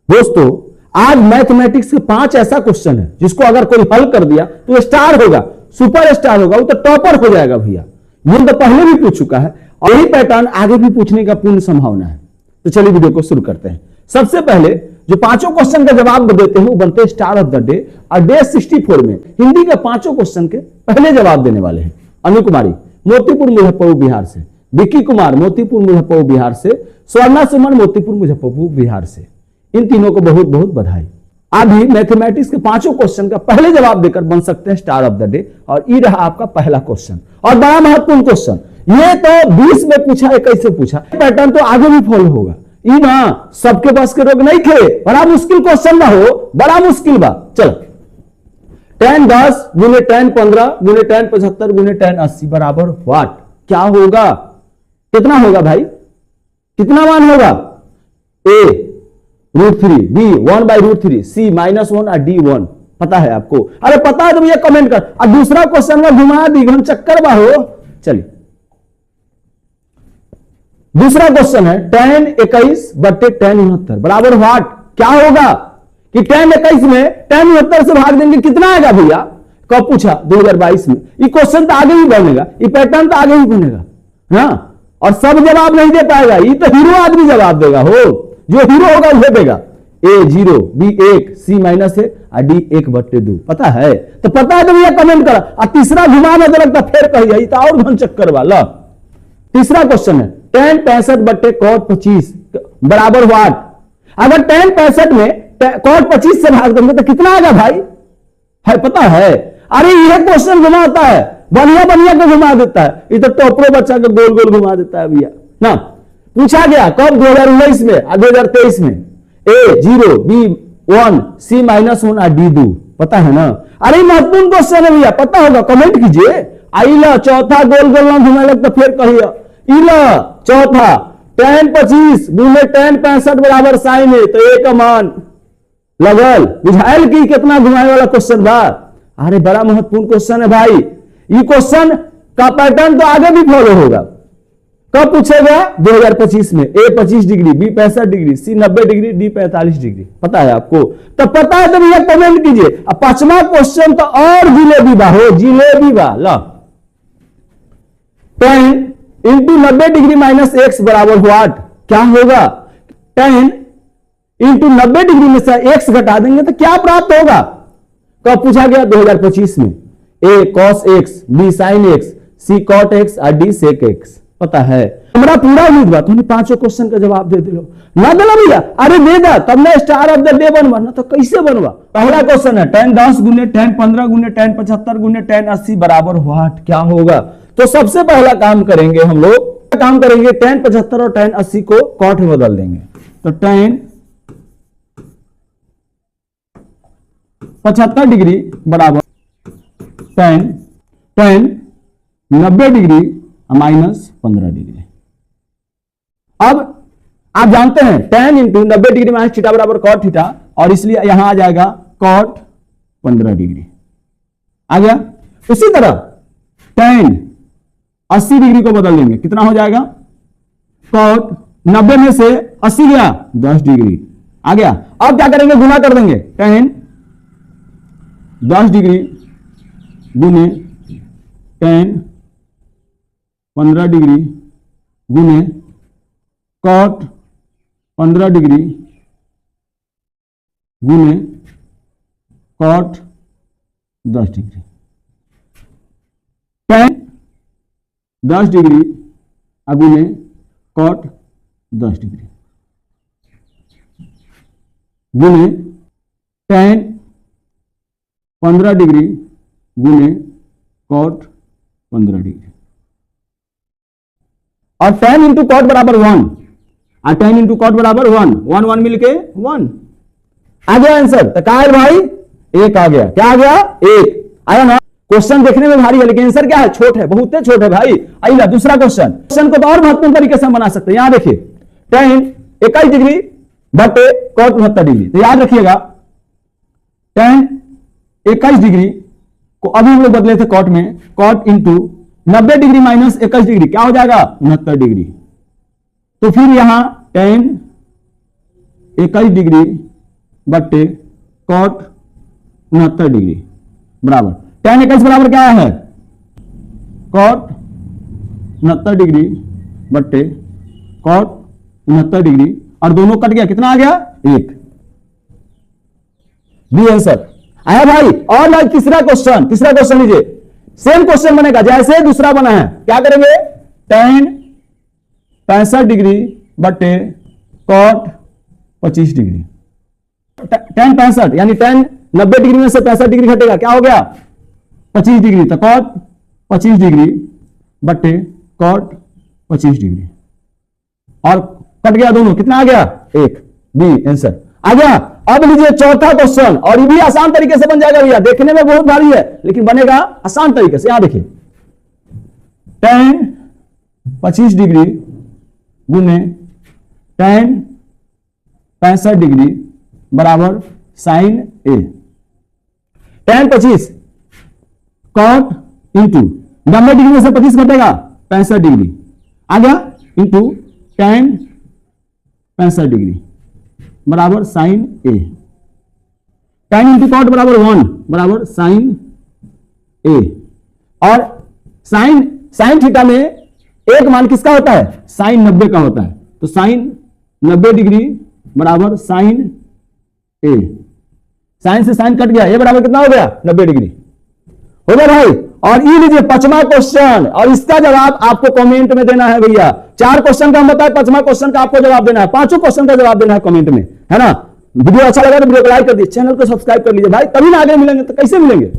दोस्तों आज मैथमेटिक्स के 5 ऐसा क्वेश्चन है जिसको अगर कोई हल कर दिया तो स्टार होगा, सुपर स्टार होगा, वो तो टॉपर हो जाएगा भैया। ये तो पहले भी पूछ चुका है और यही पैटर्न आगे भी पूछने का पूर्ण संभावना है। तो चलिए वीडियो को शुरू करते हैं। सबसे पहले जो 5 क्वेश्चन का जवाब देते हैं वो बनते हैं स्टार ऑफ द डे, और डे 64 में हिंदी के 5 क्वेश्चन के पहले जवाब देने वाले हैं अनु कुमारी मोतीपुर मुजफ्फरपुर बिहार से, विक्की कुमार मोतीपुर मुजफ्फरपुर बिहार से, स्वर्णा सुमन मोतीपुर मुजफ्फरपुर बिहार से। इन तीनों को बहुत बहुत बधाई। आप भी मैथमेटिक्स के 5 क्वेश्चन का पहले जवाब देकर बन सकते हैं स्टार ऑफ द डे, और ये रहा आपका पहला क्वेश्चन और बड़ा महत्वपूर्ण क्वेश्चन। ये तो 20 में पूछा, 21 से पूछा, पैटर्न तो आगे भी फॉलो होगा। ये ना सबके पास के रोग नहीं थे, बड़ा मुश्किल क्वेश्चन ना हो, बड़ा मुश्किल बा। चलो 10 10 गुने 10 15 गुने 10 75 गुने 10 80 बराबर व्हाट? क्या होगा? कितना होगा भाई? कितना मान होगा? ए √3, बी 1/√3, सी -1 और डी 1। पता है आपको? अरे पता है तो भैया कमेंट कर। और दूसरा क्वेश्चन में घुमा दी घन चक्कर बा हो। चलिए दूसरा क्वेश्चन है 10 21 बट्टे 10 69 बराबर व्हाट? क्या होगा कि 10 21 में 10 69 से भाग देंगे, कितना आएगा भैया? कब पूछा? 2022 में। ये क्वेश्चन तो आगे ही बनेगा, ये पैटर्न तो आगे ही बनेगा। हाँ, और सब जवाब नहीं दे पाएगा, ये तो हीरो आदमी जवाब देगा हो, जो हीरो होगा वो देगा। ए 0, बी 1, सी -1 और डी 1/2। पता है? तो पता है तो भैया कमेंट करा। और तीसरा घुमा में लगता फिर कही तो और घन चक्कर वाला। तीसरा क्वेश्चन है 10 65 बट्टे cot 25 बराबर व्हाट? अगर 10 65 में cot 25 से भाग देंगे तो कितना आएगा भाई? है पता है? अरे यह क्वेश्चन घुमा होता है, बढ़िया बढ़िया को घुमा देता है। ये तो टोपरो बच्चा को गोल गोल घुमा देता है भैया ना। पूछा गया कब? 2019 में और 2023 में। ए 0, बी 1, सी -1 और डी 2। पता है ना? अरे महत्वपूर्ण क्वेश्चन है भैया, पता होगा कमेंट कीजिए। आइला चौथा गोल गोल ना घुमा लगता फिर कहिए। इला चौथा 10 25 गुने 10 65 बराबर साइन है, तो ए का मान लगल। बुझाइल की कितना घुमाने वाला क्वेश्चन बा? अरे बड़ा महत्वपूर्ण क्वेश्चन है भाई। ये क्वेश्चन का पैटर्न तो आगे भी फॉलो होगा। कब पूछेगा? 2025 में। ए 25 डिग्री, बी 65 डिग्री, सी 90 डिग्री, डी 45 डिग्री। पता है आपको? तो पता है तो भैया कमेंट कीजिए। अब 5वां क्वेश्चन तो और जिलेबी बा हो, जिलेबी बा। ला 10 इंटू 90 डिग्री माइनस एक्स बराबर व्हाट? क्या होगा? 10 इंटू 90 डिग्री में से एक्स घटा देंगे तो क्या प्राप्त होगा? कब पूछा गया? 2025 में। A cos x, B sin x, C cot x और डी sec x। पता है? हमारा पूरा उम्मीद बा तो 5 क्वेश्चन का जवाब दे दिलो ना दिला भैया। अरे दे दा तब ना स्टार ऑफ द डे बनवा ना, तो कैसे बनवा? पहला क्वेश्चन है 10 10 गुने 10 15 गुने 10 75 गुने 10 80 बराबर व्हाट? क्या होगा? तो सबसे पहला काम करेंगे हम लोग, काम करेंगे 10 75 और 10 80 को कॉट में बदल देंगे। तो 10 75 डिग्री बराबर 10 90 डिग्री -15 डिग्री। अब आप जानते हैं 10 इंटू 90 डिग्री माइनस थीटा बराबर कॉट थीटा, और इसलिए यहां आ जाएगा कॉट 15 डिग्री आ गया। उसी तरह 10 80 डिग्री को बदल देंगे, कितना हो जाएगा? कॉट 90 में से 80 गया 10 डिग्री आ गया। अब क्या करेंगे? गुना कर देंगे। 10 10 डिग्री गुने 10 15 डिग्री गुने कॉट 15 डिग्री गुने कॉट 10 डिग्री। 10 10 डिग्री गुने कॉट 10 डिग्री गुने 10 15 डिग्री गुने कॉट 15 डिग्री, और 10 इंटू कॉट बराबर 1 और 10 इंटू कॉट बराबर 1 1 1 मिलके 1 आ गया आंसर। तो क्या है भाई? 1 आ गया। क्या आ गया? 1 आया ना। क्वेश्चन देखने में भारी है लेकिन आंसर क्या है? छोट है, बहुत छोट है भाई। आइए दूसरा क्वेश्चन को तो और महत्वपूर्ण तरीके से हम बना सकते हैं। यहां देखिए 10 21 डिग्री बटे कॉट 69 डिग्री। तो याद रखिएगा 10 21 डिग्री को अभी हम लोग बदले थे कॉट में, cot into 90 degree minus 21 degree क्या हो जाएगा? 69 डिग्री। तो फिर यहां 10 21 डिग्री बट्टे कॉट 69 डिग्री बराबर tan 21 बराबर क्या है, कॉट 69 डिग्री बट्टे कॉट 69 डिग्री, और दोनों कट गया, कितना आ गया 1। बी आंसर आया भाई। और भाई तीसरा क्वेश्चन लीजिए, सेम क्वेश्चन बनेगा जैसे दूसरा बना है। क्या करेंगे, tan 65 डिग्री बट्टे कॉट 25 डिग्री, tan 65 यानी tan 90 डिग्री में से 65 डिग्री घटेगा, क्या हो गया 25 डिग्री, तो कॉट 25 डिग्री बट्टे कॉट 25 डिग्री, और कट गया दोनों, कितना आ गया 1। बी आंसर आ गया। अब लीजिए चौथा क्वेश्चन, और ये भी आसान तरीके से बन जाएगा भैया, देखने में बहुत भारी है लेकिन बनेगा आसान तरीके से। यहां देखिए tan 25 डिग्री गुने tan 65 डिग्री बराबर sin A। tan 25 cot into 90 degree में से 25 घटेगा 65 डिग्री आ गया, इंटू tan 65 डिग्री बराबर sine A, tan into cot बराबर 1 बराबर साइन ए, और साइन थीटा में एक मान किसका होता है, साइन 90 का होता है, तो साइन 90 डिग्री बराबर साइन ए, साइन से साइन कट गया, ए बराबर कितना हो गया 90 डिग्री हो गया भाई। और ये लीजिए पांचवा क्वेश्चन, और इसका जवाब आपको कमेंट में देना है भैया। 4 क्वेश्चन का हम बताए, पांचवा क्वेश्चन का आपको जवाब देना है, 5 क्वेश्चन का जवाब देना है कमेंट में, है ना। वीडियो अच्छा लगा तो वीडियो को लाइक कर दीजिए, चैनल को सब्सक्राइब कर लीजिए भाई, तभी ना आगे मिलेंगे, तो कैसे मिलेंगे।